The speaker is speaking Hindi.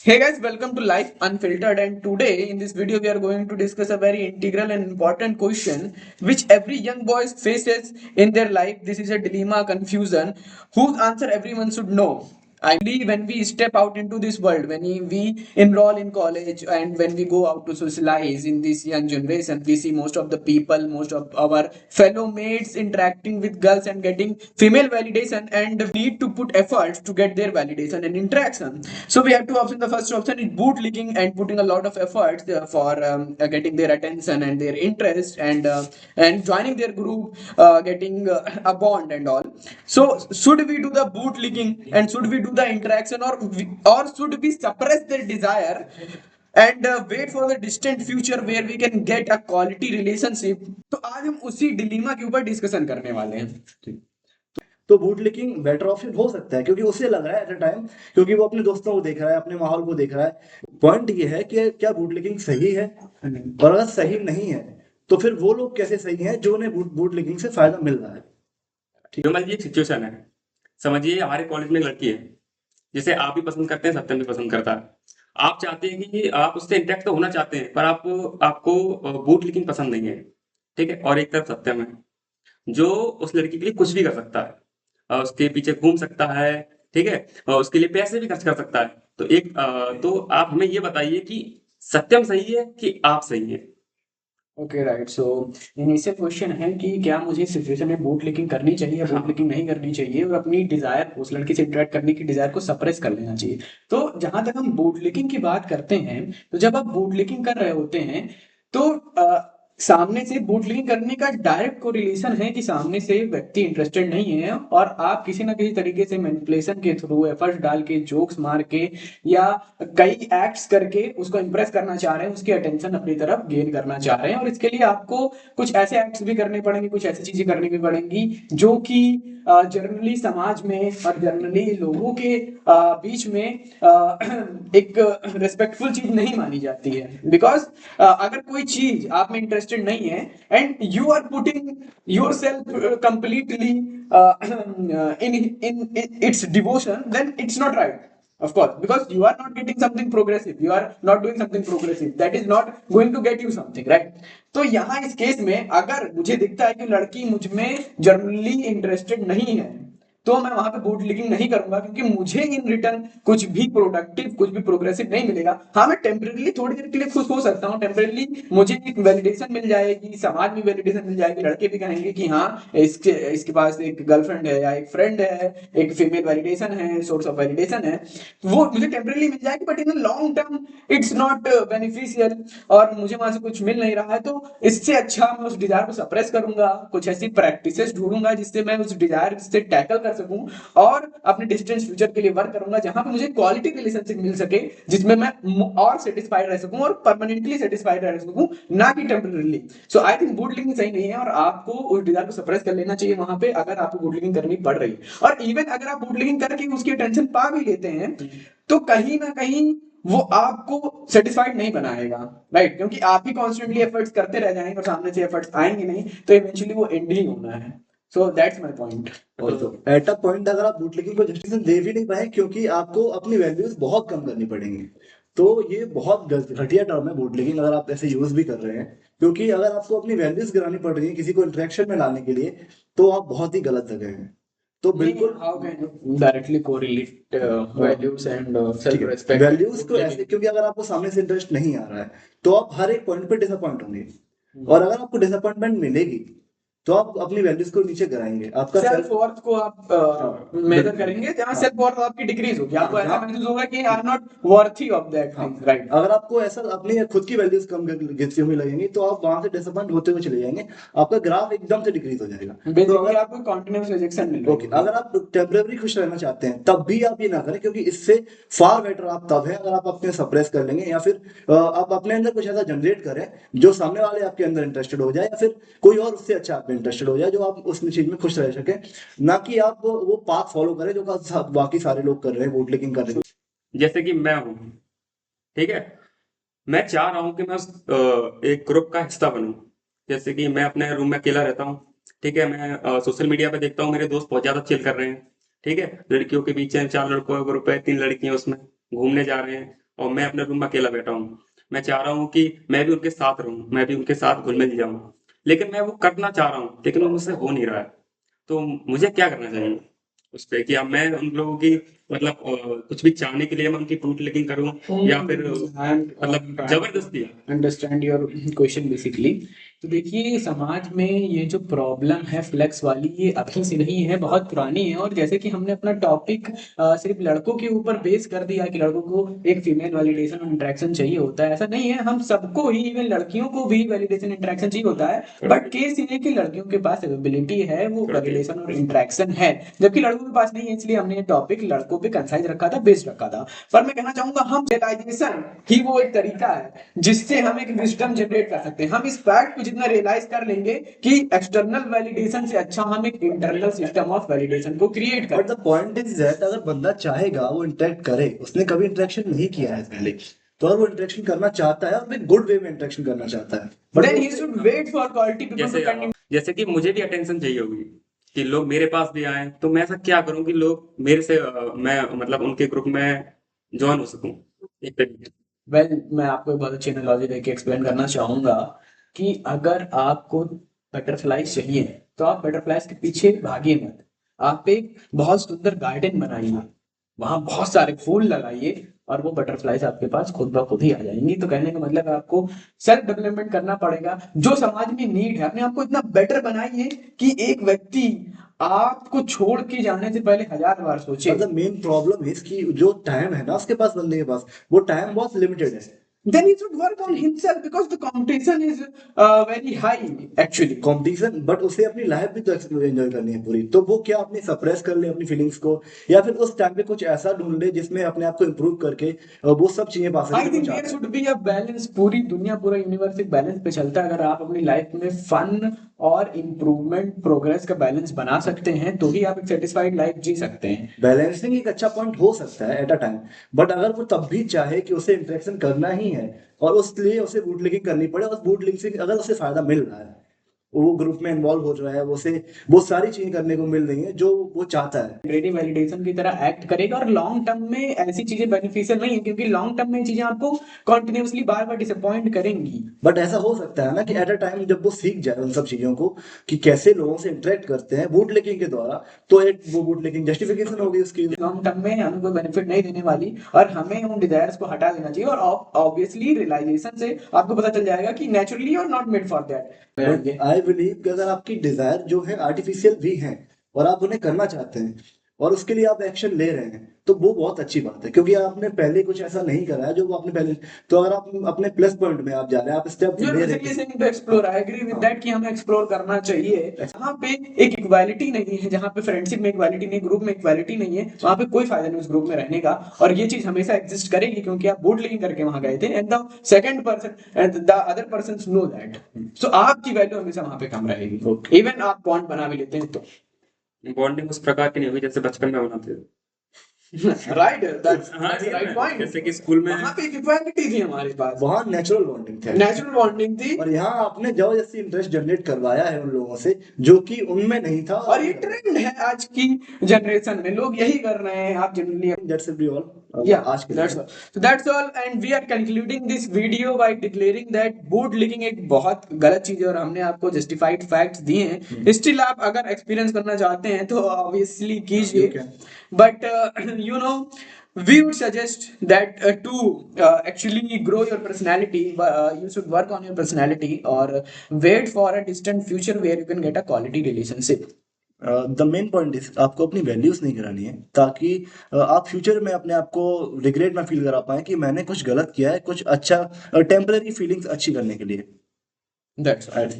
Hey guys, welcome to Life Unfiltered. And today in this video, we are going to discuss a very integral and important question which every young boy faces in their life. This is a dilemma, confusion, whose answer everyone should know. I believe when we step out into this world, when we enroll in college, and when we go out to socialize in this young generation, we see most of the people, most of our fellow mates interacting with girls and getting female validation, and we need to put efforts to get their validation and interaction. So we have two options. The first option is bootlicking and putting a lot of efforts for getting their attention and their interest, and joining their group, getting a bond and all. So should we do the bootlicking and should we do the interaction, or should we suppress their desire and wait for the distant future where we can get a quality relationship? तो आज हम उसी डिलीमा के ऊपर डिस्कशन करने वाले हैं। तो बूटलिकिंग बेटर ऑप्शन हो सकता है क्योंकि उसे लग रहा है एट अ टाइम, क्योंकि वो अपने दोस्तों को देख रहा है, अपने माहौल को देख रहा है। पॉइंट ये है कि क्या बूटलिकिंग सही है, और अगर सही नहीं है तो फिर वो लोग कैसे सही हैं जो उन्हें बूटलिकिंग से फायदा मिल रहा है। ठीक है, मान एक सिचुएशन है। समझिए हमारे कॉलेज में एक लड़की है जिसे आप भी पसंद करते हैं, सत्यम भी पसंद करता है। आप चाहते हैं कि आप उससे इंटरेक्ट तो होना चाहते हैं, पर आपको बूट लिकिंग पसंद नहीं है। ठीक है, और एक तरफ सत्यम है जो उस लड़की के लिए कुछ भी कर सकता है, उसके पीछे घूम सकता है। ठीक है, और उसके लिए पैसे भी खर्च कर सकता है। तो आप हमें ये बताइए कि सत्यम सही है कि आप सही है। Okay right. So initial question है कि क्या मुझे सिचुएशन में बूट लिकिंग करनी चाहिए या बूट लिकिंग नहीं करनी चाहिए, और अपनी डिजायर, उस लड़की से इंटरेक्ट करने की डिजायर को सप्रेस कर लेना चाहिए। तो जहां तक हम बूट लिकिंग की बात करते हैं, तो जब आप बूट लिकिंग कर रहे होते हैं तो सामने से बूट लिकिंग करने का डायरेक्ट कोरिलेशन है कि सामने से व्यक्ति इंटरेस्टेड नहीं है, और आप किसी ना किसी तरीके से मैनिपुलेशन के थ्रू, एफर्ट्स डाल के, जोक्स मार के या कई एक्ट्स करके उसको इंप्रेस करना चाह रहे हैं, उसकी अटेंशन अपनी तरफ गेन करना चाह रहे हैं। और इसके लिए आपको कुछ ऐसे एक्ट्स भी करने पड़ेंगे, कुछ ऐसी चीजें करनी भी पड़ेंगी जो कि जनरली समाज में और जनरली लोगों के बीच में एक रिस्पेक्टफुल चीज नहीं मानी जाती है। बिकॉज अगर कोई चीज आप में इंटरेस्टेड नहीं है and you are putting yourself completely in its devotion, then it's not right, of course, because you are not getting something progressive, you are not doing something progressive, that is not going to get you something, right? तो यहाँ इस केस में अगर मुझे दिखता है कि लड़की मुझ में जनरली इंटरेस्टेड नहीं है, तो मैं वहां पे बूट लिकिंग नहीं करूंगा, क्योंकि मुझे इन रिटर्न कुछ भी प्रोडक्टिव, कुछ भी प्रोग्रेसिव नहीं मिलेगा। हाँ, मैं टेम्परेली थोड़ी देर के लिए खुश हो सकता हूँ, टेम्परेली मुझे एक वैलिडेशन मिल जाएगी, समाज में वैलिडेशन मिल जाएगी, लड़के भी कहेंगे कि हाँ इसके इसके पास एक गर्लफ्रेंड है या एक फ्रेंड है, एक फीमेल वैलिडेशन है, सोर्स ऑफ वैलिडेशन है, वो मुझे टेम्परेली मिल जाएगी। But in long term it's not beneficial, और मुझे वहां से कुछ मिल नहीं रहा है। तो इससे अच्छा मैं उस डिजायर को सप्रेस करूंगा, कुछ ऐसी प्रैक्टिसेस ढूंढूंगा जिससे मैं उस डिजायर से टैकल कर सकूं, और अपने डिस्टेंस फ्यूचर के लिए वर्क करूंगा, जहां पे मुझे क्वालिटी रिलेशनशिप मिल सके, जिसमें मैं और सेटिस्फाइड रह सकूं और परमानेंटली सेटिस्फाइड रह सकूं, ना कि temporarily. So I think boot linking सही नहीं है, और आपको उस डिजायर को सप्रेस कर लेना चाहिए वहां पे, अगर आपको बूट लिंकिंग करनी पड़ रही है। और इवन अगर आप बूट लिंकिंग करके उसकी अटेंशन पा भी लेते हैं, तो कहीं ना कहीं वो आपको सेटिस्फाइड नहीं बनाएगा, राइट? क्योंकि आप ही कॉन्स्टेंटली एफर्ट्स करते रह जाएंगे और सामने से एफर्ट्स आएंगे नहीं, तो इवेंचुअली वो एंड ही होना है। So that's my point. Also at a point अगर आप बूटलिकिंग को जस्टिफिकेशन दे भी नहीं पाए क्योंकि आपको अपनी वैल्यूज बहुत कम करनी पड़ेंगी, तो ये बहुत घटिया टर्म है बूटलिकिंग, अगर आप ऐसे यूज भी कर रहे हैं। क्योंकि अगर आपको अपनी वैल्यूज गिरानी पड़ रही है किसी को इंटरेक्शन में लाने के लिए, तो आप बहुत ही गलत जगह हैं। तो बिल्कुल how can you directly correlate values and self respect values को ऐसे, क्योंकि अगर आपको सामने से इंटरेस्ट नहीं आ रहा है तो आप हर एक पॉइंट पे डिसअपॉइंट होंगे, और अगर आपको डिसअपॉइंटमेंट मिलेगी तो आप अपनी वैल्यूज को नीचे गिराएंगे, आपका सेल्फ वर्थ को आप मेजर करेंगे, जहां सेल्फ वर्थ आपकी डिक्रीज होगी, आपको ऐसा महसूस होगा कि I am not worthy of that thing, right? अगर आपको ऐसा अपनी खुद की वैल्यूज कम गिरती हुई लगेंगी तो आप वहां से डिसअपॉइंट होते हुए चले जाएंगे, आपका ग्राफ एकदम से डिक्रीज हो जाएगा। तो अगर आपको कंटीन्यूअस रिजेक्शन मिल रही है, अगर आप टेम्परेरी खुश रहना चाहते हैं तब भी आप ये ना करें, क्योंकि इससे फार बेटर आप तब है अगर आप अपने सप्रेस कर लेंगे, या फिर आप अपने अंदर कुछ ऐसा जनरेट करें जो सामने वाले आपके अंदर इंटरेस्टेड हो जाए, या फिर कोई और उससे अच्छा आप इंटरेस्टेड हो जाए जो आप उस चीज में खुश रह सके, ना कि आप वो पाथ फॉलो करें जो बाकी सारे लोग कर रहे हैं, वोट लिकिंग कर रहे हैं। जैसे कि मैं हूँ, ठीक है, मैं चाह रहा हूँ कि मैं एक ग्रुप का हिस्सा बनूं। जैसे कि मैं अपने रूम में अकेला रहता हूँ, ठीक है, मैं सोशल मीडिया पे देखता हूँ मेरे दोस्त बहुत ज्यादा चिल कर रहे हैं। ठीक है, लड़कियों के बीच है, 4 लड़कों का ग्रुप है, 3 लड़कियां उसमें घूमने जा रहे हैं, और मैं अपने रूम में अकेला बैठा हूँ, मैं चाह रहा हूँ कि मैं भी उनके साथ रहूँ, मैं भी उनके साथ घुल मिल जाऊँ, लेकिन मैं वो करना चाह रहा हूँ, लेकिन वो मुझसे हो नहीं रहा है। तो मुझे क्या करना चाहिए उस पे, कि अब मैं उन लोगों की मतलब कुछ भी चाहने के लिए मैं उनकी ट्रूथ लीकिंग करूँ, या फिर मतलब जबरदस्ती? Understand your question basically. तो देखिए, समाज में ये जो प्रॉब्लम है फ्लेक्स वाली, ये अभी से नहीं है, बहुत पुरानी है। और जैसे कि हमने अपना टॉपिक सिर्फ लड़कों के ऊपर बेस कर दिया कि लड़कों को एक फीमेल वैलिडेशन और इंटरेक्शन चाहिए होता है, ऐसा नहीं है। हम सबको ही, इवन लड़कियों को भी वैलिडेशन इंटरेक्शन चाहिए होता है। बट केस ये है कि लड़कियों के पास एबिलिटी है, वो वैलिडेशन और इंटरेक्शन है, जबकि लड़कों के पास नहीं है। इसलिए हमने ये टॉपिक लड़कों पे कंसाइज रखा था, बेस्ड रखा था। पर मैं कहना चाहूंगा, हम रियलाइजेशन ही वो एक तरीका है जिससे हम एक विजडम जनरेट कर सकते हैं। हम इस फैक्ट को जितना रियलाइज कर लेंगे कि एक्सटर्नल वैलिडेशन से अच्छा हम एक इंटरनल सिस्टम ऑफ वैलिडेशन को क्रिएट बट करें। द पॉइंट इज दैट अगर बंदा चाहेगा वो इंटरेक्ट करे, उसने कभी इंटरेक्शन नहीं किया है पहले, तो अगर वो इंटरेक्शन करना चाहता है और भी गुड वे में इंटरेक्शन करना चाहता है, but then he should wait for quality people to जैसे कंटिन्यू। जैसे कि मुझे भी अटेंशन चाहिए होगी कि लोग मेरे पास भी आए, तो मैं ऐसा क्या करूं कि लोग मेरे से मैं मतलब उनके ग्रुप में ज्वाइन हो सकूं एक तरीके से। वेल, मैं आपको एक बहुत अच्छी एनालॉजी देके एक्सप्लेन करना चाहूंगा कि अगर आपको बटरफ्लाई चाहिए तो आप बटरफ्लाइज के पीछे भागिए मत। आप एक बहुत सुंदर गार्डन बनाइए, वहां बहुत सारे फूल लगाइए, और वो बटरफ्लाइज आपके पास खुद ब खुद ही आ जाएंगी। तो कहने का मतलब है, आपको सेल्फ डेवलपमेंट करना पड़ेगा। जो समाज में नीड है, अपने आप को इतना बेटर बनाइए कि एक व्यक्ति आपको छोड़ के जाने से पहले 1000 बार सोचे। द मेन प्रॉब्लम इज कि जो टाइम है ना उसके पास, बंदे के पास वो टाइम बहुत लिमिटेड है। Then he should work on himself because the competition is very high actually. Competition, but उसे अपनी लाइफ भी तो एंजॉय करनी है पूरी, तो वो क्या अपनी सप्रेस कर ले अपनी फीलिंग्स को, या फिर उस टाइम पे कुछ ऐसा ढूंढ ले जिसमें अपने आप को इम्प्रूव करके वो सब चीजें पा सके I जो वो think there चाहता है। should be a balance। पूरी दुनिया, पूरा यूनिवर्स एक बैलेंस पे चलता है। अगर आप अपनी लाइफ में फन और इम्प्रूवमेंट, प्रोग्रेस का बैलेंस बना सकते हैं, तो ही आप एक सेटिस्फाइड लाइफ जी सकते हैं। बैलेंसिंग एक अच्छा पॉइंट हो सकता है एट अ टाइम, बट अगर वो तब भी चाहे कि उसे इंटरेक्शन करना ही है और उसके लिए उसे बूट लिंकिंग करनी पड़े, और बूट लिंक से अगर उसे फायदा मिल रहा है, वो ग्रुप में इन्वॉल्व हो रहा है, उसे वो सारी चीजें करने को मिल रही है जो वो चाहता है। टेम्परेरी वैलिडेशन की तरह एक्ट करेगा, और लॉन्ग टर्म में ऐसी चीजें बेनिफिशियल नहीं है, क्योंकि लॉन्ग टर्म में ये चीजें आपको कॉन्टिन्यूसली बार बार डिसअपॉइंट करेंगी। बट ऐसा हो सकता है ना कि एट अ टाइम जब वो सीख जाए उन सब चीजों को कि कैसे लोगों से इंटरेक्ट करते हैं बूट लिंकिंग के द्वारा, तो एक वो बूट लिंकिंग जस्टिफिकेशन होगी उसकी। लॉन्ग टर्म में हमें कोई बेनिफिट नहीं देने वाली, और हमें उन डिजायर्स को हटा देना चाहिए। और ऑब्वियसली रियलाइजेशन से आपको पता चल जाएगा कि नेचुरली और not made for that. I believe कि अगर आपकी डिजायर जो है आर्टिफिशियल भी हैं और आप उन्हें करना चाहते हैं और उसके लिए आप एक्शन ले रहे हैं, तो वो बहुत अच्छी बात है, क्योंकि आपने पहले कुछ ऐसा नहीं करा है जो वो आपने पहले। तो अगर आप अपने प्लस पॉइंट में आप जा रहे हैं, आप स्टेप You're ले रहे basically हैं। saying to explore. I agree with that कि हमें एक्सप्लोर करना चाहिए। जहाँ पे एक इक्वालिटी नहीं है, जहाँ पे फ्रेंडशिप में इक्वालिटी नहीं, ग्रुप में इक्वालिटी नहीं है, वहाँ पे कोई फायदा नहीं उस ग्रुप में रहने का। और ये चीज हमेशा एग्जिस्ट करेगी, क्योंकि आप बूट लिंकिंग करके वहां गए थे, and the second person and the other person know that. So आपकी वैल्यू हमेशा वहां पे कम रहेगी, इवन आप बॉन्ड बना भी लेते हैं तो। बॉन्डिंग उस प्रकार की नहीं होगी जैसे बचपन में बनाते थे। राइट, दैट्स हाँ, राइट पॉइंट। जैसे कि स्कूल में वहां पे एक इक्वालिटी थी हमारे पास, वहां नेचुरल बॉन्डिंग थे, नेचुरल बॉन्डिंग थी। और यहाँ आपने जबरदस्ती इंटरेस्ट जनरेट करवाया है उन लोगों से जो कि उनमें नहीं था। और ये ट्रेंड है आज की जनरेशन में, लोग यही कर रहे हैं। आप generally, that's be all yeah, आज के that's लिए। all. So that's all, and we are concluding this video by declaring that boot licking एक बहुत गलत चीज है, और हमने आपको जस्टिफाइड फैक्ट्स दिए हैं। स्टिल आप अगर एक्सपीरियंस करना चाहते हैं तो ऑब्वियसली You कीजिए, can. But you know, we would suggest that to actually grow your personality, you should work on your personality, or wait for a distant future where you can get a quality relationship. The main point is आपको अपनी वैल्यूज नहीं करानी है, ताकि आप फ्यूचर में अपने आप को रिग्रेट ना फील करा पाए कि मैंने कुछ गलत किया है, कुछ अच्छा टेम्पररी फीलिंग्स अच्छी करने के लिए। That's all.